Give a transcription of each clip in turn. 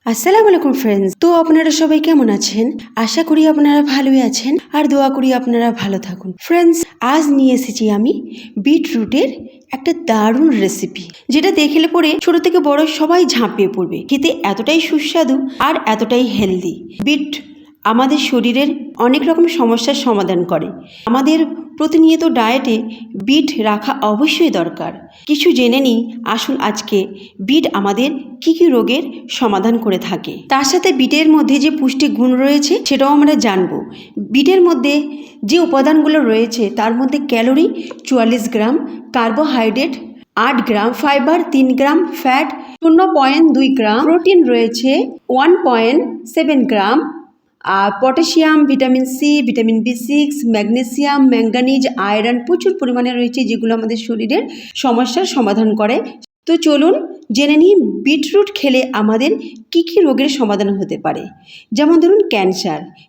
আসসালামু আলাইকুম ফ্রেন্ডস। তো আপনারা সবাই কেমন আছেন? আশা করি আপনারা ভালোই আছেন আর দোয়া করি আপনারা ভালো থাকুন। ফ্রেন্ডস, আজ নিয়ে এসেছি আমি বিটরুটের একটা দারুণ রেসিপি, যেটা দেখলে পরে ছোট থেকে বড় সবাই ঝাঁপিয়ে পড়বে। খেতে এতটাই সুস্বাদু আর এতটাই হেলদি। বিট আমাদের শরীরের অনেক রকম সমস্যার সমাধান করে। আমাদের প্রতিনিয়ত ডায়েটে বিট রাখা অবশ্যই দরকার। কিছু জেনে নিই, আসুন আজকে বিট আমাদের কী কী রোগের সমাধান করে থাকে। তার সাথে বিটের মধ্যে যে পুষ্টি গুণ রয়েছে সেটাও আমরা জানবো। বিটের মধ্যে যে উপাদানগুলো রয়েছে তার মধ্যে calorie 44 gram, carbohydrate 8 gram, fibre 3 gram, fat 0.2 gram, protein রয়েছে 1.7 গ্রাম, আর potassium, vitamin C, vitamin B6, magnesium, manganese, iron প্রচুর পরিমাণে রয়েছে, যেগুলো আমাদের শরীরের সমস্যার সমাধান করে। তো চলুন জেনে নিই বিটরুট খেলে আমাদের কী কী রোগের সমাধান হতে পারে। যেমন ধরুন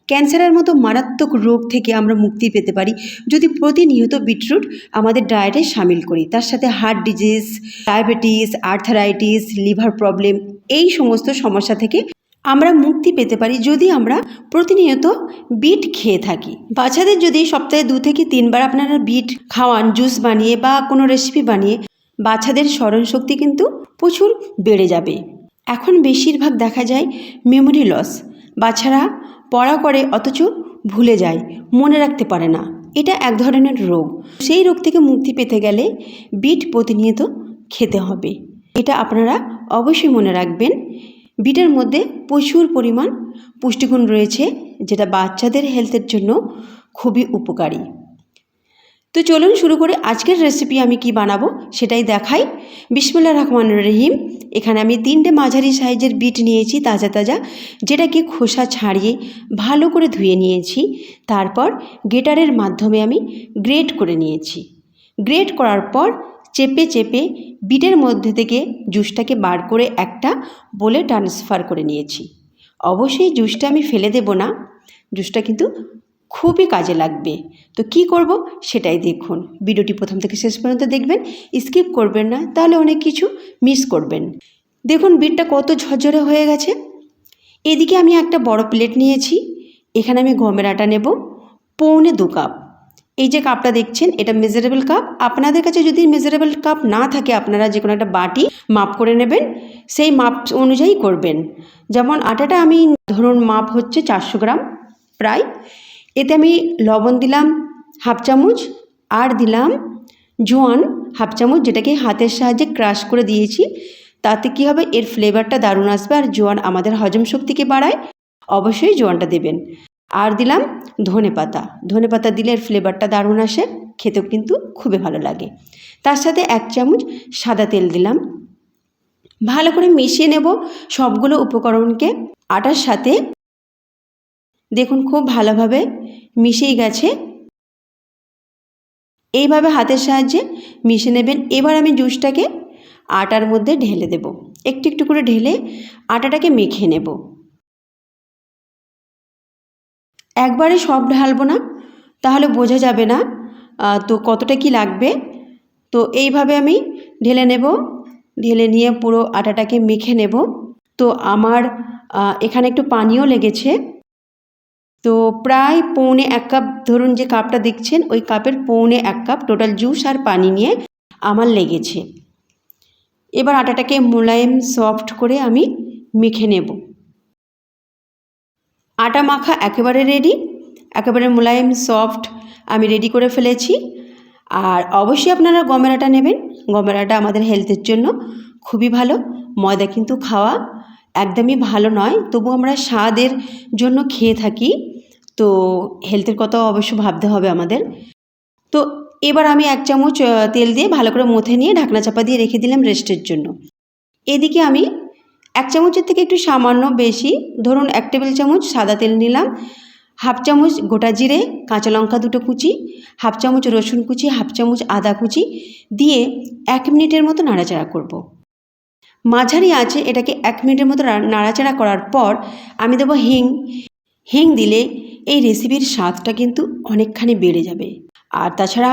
ক্যান্সারের মতো মারাত্মক রোগ থেকে আমরা মুক্তি পেতে পারি যদি প্রতিনিয়ত বিটরুট আমাদের ডায়েটে সামিল করি। তার সাথে heart disease, diabetes, arthritis, liver problem, এই সমস্ত সমস্যা থেকে আমরা মুক্তি পেতে পারি যদি আমরা প্রতিনিয়ত বিট খেয়ে থাকি। বাচ্চাদের যদি সপ্তাহে 2 থেকে 3 বার আপনারা বিট খাওয়ান, জুস বানিয়ে বা কোনো রেসিপি বানিয়ে, বাচ্চাদের স্মরণশক্তি কিন্তু প্রচুর বেড়ে যাবে। এখন বেশিরভাগ দেখা যায় মেমোরি লস, বাচ্চারা পড়া করে অথচ ভুলে যায়, মনে রাখতে পারে না। এটা এক ধরনের রোগ। সেই রোগ থেকে মুক্তি পেতে গেলে বিট প্রতিনিয়ত খেতে হবে। এটা আপনারা অবশ্যই মনে রাখবেন। বিটের মধ্যে প্রচুর পরিমাণ পুষ্টিগুণ রয়েছে, যেটা বাচ্চাদের হেলথের জন্য খুবই উপকারী। তো চলুন শুরু করে আজকের রেসিপি আমি কি বানাবো সেটাই দেখাই। বিসমিল্লাহির রহমানির রহিম। এখানে আমি 3টে মাঝারি সাইজের বিট নিয়েছি, তাজা তাজা, যেটাকে খোসা ছাড়িয়ে ভালো করে ধুয়ে নিয়েছি। তারপর গ্রেটারের মাধ্যমে আমি গ্রেট করে নিয়েছি। গ্রেট করার পর চেপে চেপে বিটের মধ্যে থেকে জুসটাকে বার করে একটা বোলে ট্রান্সফার করে নিয়েছি। অবশ্যই জুসটা আমি ফেলে দেব না, জুসটা কিন্তু খুবই কাজে লাগবে। তো কি করব সেটাই দেখুন। ভিডিওটি প্রথম থেকে শেষ পর্যন্ত দেখবেন, স্কিপ করবেন না, তাহলে অনেক কিছু মিস করবেন। দেখুন বিটটা কত ঝরঝরে হয়ে গেছে। এদিকে আমি একটা বড় প্লেট নিয়েছি। এখানে আমি গমের আটা নেব 1.25 কাপ। এই যে কাপটা দেখছেন এটা মেজারেবল কাপ। আপনাদের কাছে যদি মেজারেবল কাপ না থাকে, আপনারা যে কোনো একটা বাটি মাপ করে নেবেন, সেই মাপ অনুযায়ী করবেন। যেমন আটাটা আমি ধরুন মাপ হচ্ছে 400 গ্রাম প্রায়। এতে আমি লবণ দিলাম 1/2 চামচ, আর দিলাম জোয়ান 1/2 চামচ, যেটাকে হাতের সাহায্যে ক্রাশ করে দিয়েছি। তাতে কি হবে, এর ফ্লেভারটা দারুণ আসবে, আর জোয়ান আমাদের হজম শক্তিকে বাড়ায়, অবশ্যই জোয়ানটা দেবেন। আর দিলাম ধনে পাতা দিলে এর ফ্লেভারটা দারুণ আসে, খেতেও কিন্তু খুবই ভালো লাগে। তার সাথে 1 চামচ সাদা তেল দিলাম। ভালো করে মিশিয়ে নেব সবগুলো উপকরণকে আটার সাথে। দেখুন খুব ভালোভাবে মিশেই গেছে। এইভাবে হাতের সাহায্যে মিশিয়ে নেবেন। এবার আমি জুসটাকে আটার মধ্যে ঢেলে দেব। একটু একটু করে ঢেলে আটাটাকে মেখে নেব। একবারে সব ঢালবো না, তাহলে বোঝা যাবে না তো কতটা কি লাগবে। তো এইভাবে আমি ঢেলে নেব। ঢেলে নিয়ে পুরো আটাটাকে মেখে নেব। তো আমার এখানে একটু পানিও লেগেছে। তো প্রায় 1.25 কাপ, ধরুন যে কাপটা দেখছেন ওই কাপের 1.25 কাপ টোটাল জুস আর পানি নিয়ে আমার লেগেছে। এবার আটাটাকে মোলায়েম সফট করে আমি মেখে নেব। আটা মাখা একেবারে রেডি, একেবারে মোলায়েম সফট আমি রেডি করে ফেলেছি। আর অবশ্যই আপনারা গমের আটা নেবেন। গমের আটা আমাদের হেলথের জন্য খুবই ভালো। ময়দা কিন্তু খাওয়া একদমই ভালো নয়, তবু আমরা স্বাদের জন্য খেয়ে থাকি, তো হেলথের কথা অবশ্য ভাবতে হবে আমাদের। তো এবার আমি 1 চামচ তেল দিয়ে ভালো করে মথে নিয়ে ঢাকনা চাপা দিয়ে রেখে দিলাম রেস্টের জন্য। এদিকে আমি 1 চামচের থেকে একটু সামান্য বেশি, ধরুন 1 টেবিল চামচ সাদা তেল নিলাম, 1/2 চামচ গোটা জিরে, কাঁচা লঙ্কা 2টো কুচি, 1/2 চামচ রসুন কুচি, 1/2 চামচ আদা কুচি দিয়ে 1 মিনিটের মতো নাড়াচাড়া করব। মাঝারি আঁচে এটাকে 1 মিনিটের মতো নাড়াচাড়া করার পর আমি দেবো হিং। হিং দিলে এই রেসিপির স্বাদটা কিন্তু অনেকখানি বেড়ে যাবে। আর তাছাড়া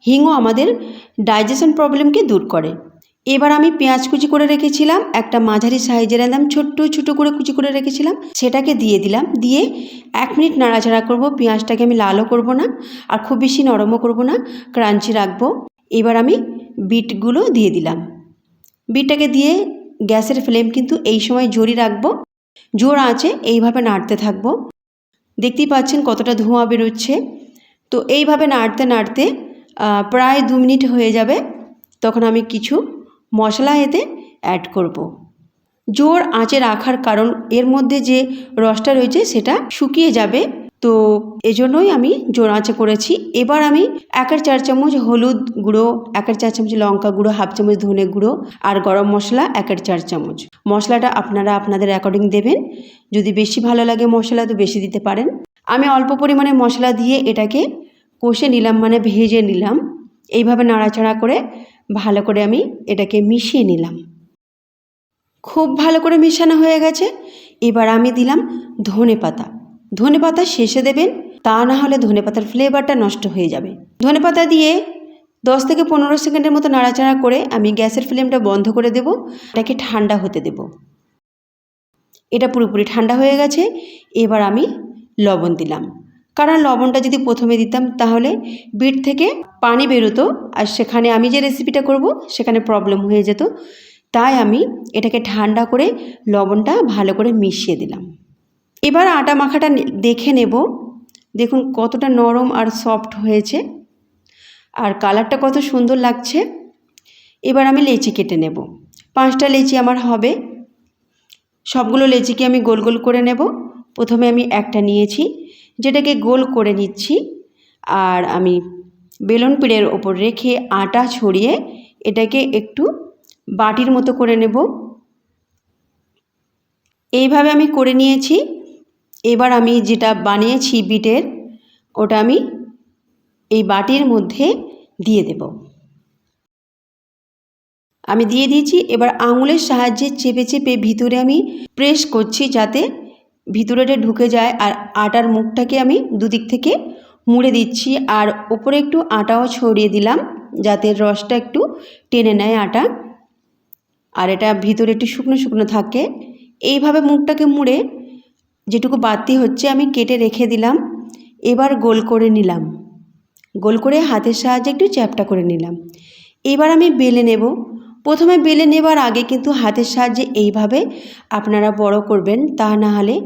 হিংও আমাদের ডাইজেশন প্রবলেমকে দূর করে। এবার আমি পেঁয়াজ কুচি করে রেখেছিলাম, একটা মাঝারি সাইজের একদম ছোট্ট ছোটো করে কুচি করে রেখেছিলাম, সেটাকে দিয়ে দিলাম। দিয়ে 1 মিনিট নাড়াচাড়া করব। পেঁয়াজটাকে আমি লালও করব না আর খুব বেশি নরমও করব না, ক্রাঞ্চি রাখবো। এবার আমি বিটগুলো দিয়ে দিলাম। বিটটাকে দিয়ে গ্যাসের ফ্লেম কিন্তু এই সময় জোরই রাখবো, জোর আঁচে এইভাবে নাড়তে থাকবো। দেখতেই পাচ্ছেন কতটা ধোঁয়া বেরোচ্ছে। তো এইভাবে নাড়তে নাড়তে প্রায় 2 মিনিট হয়ে যাবে। তখন আমি কিছু মশলা এতে অ্যাড করব। জোর আঁচে রাখার কারণ এর মধ্যে যে রসটা রয়েছে সেটা শুকিয়ে যাবে, তো এজন্যই আমি জোর আঁচে করেছি। এবার আমি 1 4 চামচ হলুদ গুঁড়ো, 1 4 চামচ লঙ্কা গুঁড়ো, 1/2 চামচ ধনে গুঁড়ো আর গরম মশলা 1 4 চামচ। মশলাটা আপনারা আপনাদের অ্যাকর্ডিং দেবেন, যদি বেশি ভালো লাগে মশলা তো বেশি দিতে পারেন। আমি অল্প পরিমাণে মশলা দিয়ে এটাকে কষে নিলাম, মানে ভেজে নিলাম। এইভাবে নাড়াচাড়া করে ভালো করে আমি এটাকে মিশিয়ে নিলাম। খুব ভালো করে মেশানো হয়ে গেছে। এবার আমি দিলাম ধনেপাতা। ধনেপাতা শেষে দেবেন, তা না হলে ধনেপাতার ফ্লেভারটা নষ্ট হয়ে যাবে। ধনেপাতা দিয়ে 10 থেকে 15 সেকেন্ডের মতো নাড়াচাড়া করে আমি গ্যাসের ফ্লেমটা বন্ধ করে দেব। এটাকে ঠান্ডা হতে দেব। এটা পুরোপুরি ঠান্ডা হয়ে গেছে। এবার আমি লবণ দিলাম, কারণ লবণটা যদি প্রথমে দিতাম তাহলে বিট থেকে পানি বেরোতো আর সেখানে আমি যে রেসিপিটা করব সেখানে প্রবলেম হয়ে যেত। তাই আমি এটাকে ঠান্ডা করে লবণটা ভালো করে মিশিয়ে দিলাম। এবার আটা মাখাটা দেখে নেব। দেখুন কতটা নরম আর সফট হয়েছে আর কালারটা কত সুন্দর লাগছে। এবার আমি লেচি কেটে নেব। 5টা লেচি আমার হবে। সবগুলো লেচিকে আমি গোল গোল করে নেব। প্রথমে আমি একটা নিয়েছি, যেটাকে গোল করে নিচ্ছি। আর আমি বেলুন পিঁড়ের ওপর রেখে আটা ছড়িয়ে এটাকে একটু বাটির মতো করে নেব। এইভাবে আমি করে নিয়েছি। এবার আমি যেটা বানিয়েছি বিটের, ওটা আমি এই বাটির মধ্যে দিয়ে দেব। আমি দিয়ে দিয়েছি। এবার আঙুলের সাহায্যে চেপে চেপে ভিতরে আমি প্রেস করছি যাতে ভিতরেটা ঢুকে যায়। আর আটার মুখটাকে আমি দুদিক থেকে মুড়ে দিচ্ছি আর ওপরে একটু আটাও ছড়িয়ে দিলাম যাতে রসটা একটু টেনে নেয় আটা আর এটা ভিতরে একটু শুকনো শুকনো থাকে। এইভাবে মুখটাকে মুড়ে যেটুকু বাড়তি হচ্ছে আমি কেটে রেখে দিলাম। এবার গোল করে নিলাম, গোল করে হাতের সাহায্যে একটু চ্যাপ্টা করে নিলাম। এবার আমি বেলে নেব। প্রথমে বেলে নেবার আগে কিন্তু হাতের সাহায্যে এইভাবে আপনারা বড় করবেন, তা না হলে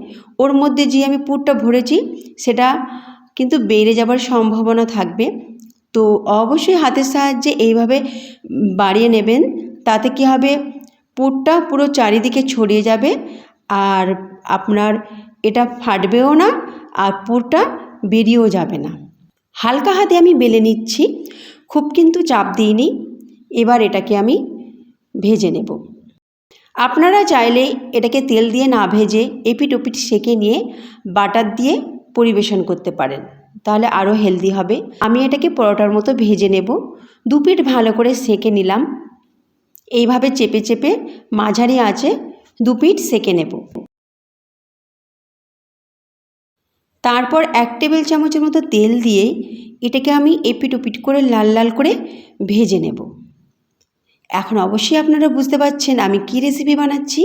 ওর মধ্যে যে আমি পুরটা ভরেছি সেটা কিন্তু বেড়ে যাবার সম্ভাবনা থাকবে। তো অবশ্যই হাতের সাহায্যে এইভাবে বাড়িয়ে নেবেন, তাতে কি হবে পুরটা পুরো চারিদিকে ছড়িয়ে যাবে আর আপনার এটা ফাটবেও না আর পুরটা বেরিয়েও যাবে না। হালকা হাতে আমি বেলে নিচ্ছি, খুব কিন্তু চাপ দিইনি। এবার এটাকে আমি ভেজে নেব। আপনারা চাইলে এটাকে তেল দিয়ে না ভেজে এপিট ওপিট সেঁকে নিয়ে বাটার দিয়ে পরিবেশন করতে পারেন, তাহলে আরও হেলদি হবে। আমি এটাকে পরোটার মতো ভেজে নেব। 2 পিঠ ভালো করে সেঁকে নিলাম। এইভাবে চেপে চেপে মাঝারি আঁচে 2 পিঠ সেঁকে নেব। তারপর 1 টেবিল চামচের মতো তেল দিয়ে এটাকে আমি এপিট ওপিট করে লাল লাল করে ভেজে নেব। এখন অবশ্যই আপনারা বুঝতে পারছেন আমি কি রেসিপি বানাচ্ছি।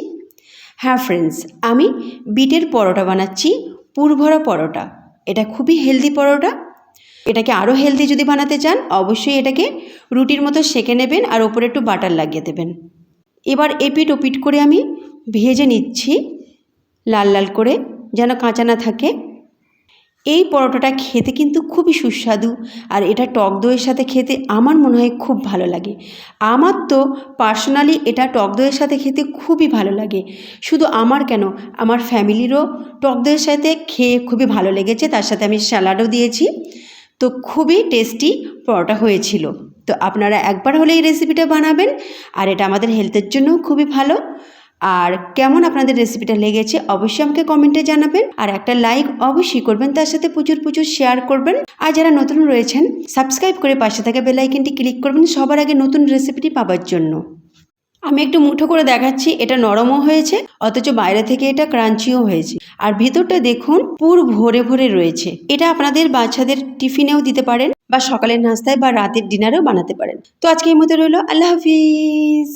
হ্যাঁ ফ্রেন্ডস, আমি বিটের পরোটা বানাচ্ছি, পুরভরা পরোটা। এটা খুবই হেলদি পরোটা। এটাকে আরও হেলদি যদি বানাতে চান অবশ্যই এটাকে রুটির মতো সেঁকে নেবেন আর ওপরে একটু বাটার লাগিয়ে দেবেন। এবার এপিট ওপিট করে আমি ভেজে নিচ্ছি লাল লাল করে, যেন কাঁচা না থাকে। এই পরোটাটা খেতে কিন্তু খুবই সুস্বাদু আর এটা টক দইয়ের সাথে খেতে আমার মনে হয় খুব ভালো লাগে। আমার তো পার্সোনালি এটা টক দইয়ের সাথে খেতে খুবই ভালো লাগে। শুধু আমার কেন, আমার ফ্যামিলিরও টক দইয়ের সাথে খেয়ে খুবই ভালো লেগেছে। তার সাথে আমি স্যালাডও দিয়েছি। তো খুবই টেস্টি পরোটা হয়েছিল। তো আপনারা একবার হলে এই রেসিপিটা বানাবেন আর এটা আমাদের হেলথের জন্যও খুবই ভালো। আর কেমন আপনাদের রেসিপিটা লেগেছে অবশ্যই আমাকে কমেন্টে জানাবেন আর একটা লাইক অবশ্যই করবেন, তার সাথে প্রচুর প্রচুর শেয়ার করবেন। আর যারা নতুন রয়েছেন সাবস্ক্রাইব করে পাশে থাকা বেল আইকনটি ক্লিক করবেন সবার আগে নতুন রেসিপিটি পাওয়ার জন্য। আমি একটু মুঠো করে দেখাচ্ছি, এটা নরমও হয়েছে অথচ বাইরে থেকে এটা ক্রাঞ্চিও হয়েছে। আর ভিতরটা দেখুন পুর ভরে ভরে রয়েছে। এটা আপনাদের বাচ্চাদের টিফিনেও দিতে পারেন বা সকালের নাস্তায় বা রাতের ডিনারেও বানাতে পারেন। তো আজকে এই মতো রইলো, আল্লাহ হাফিজ।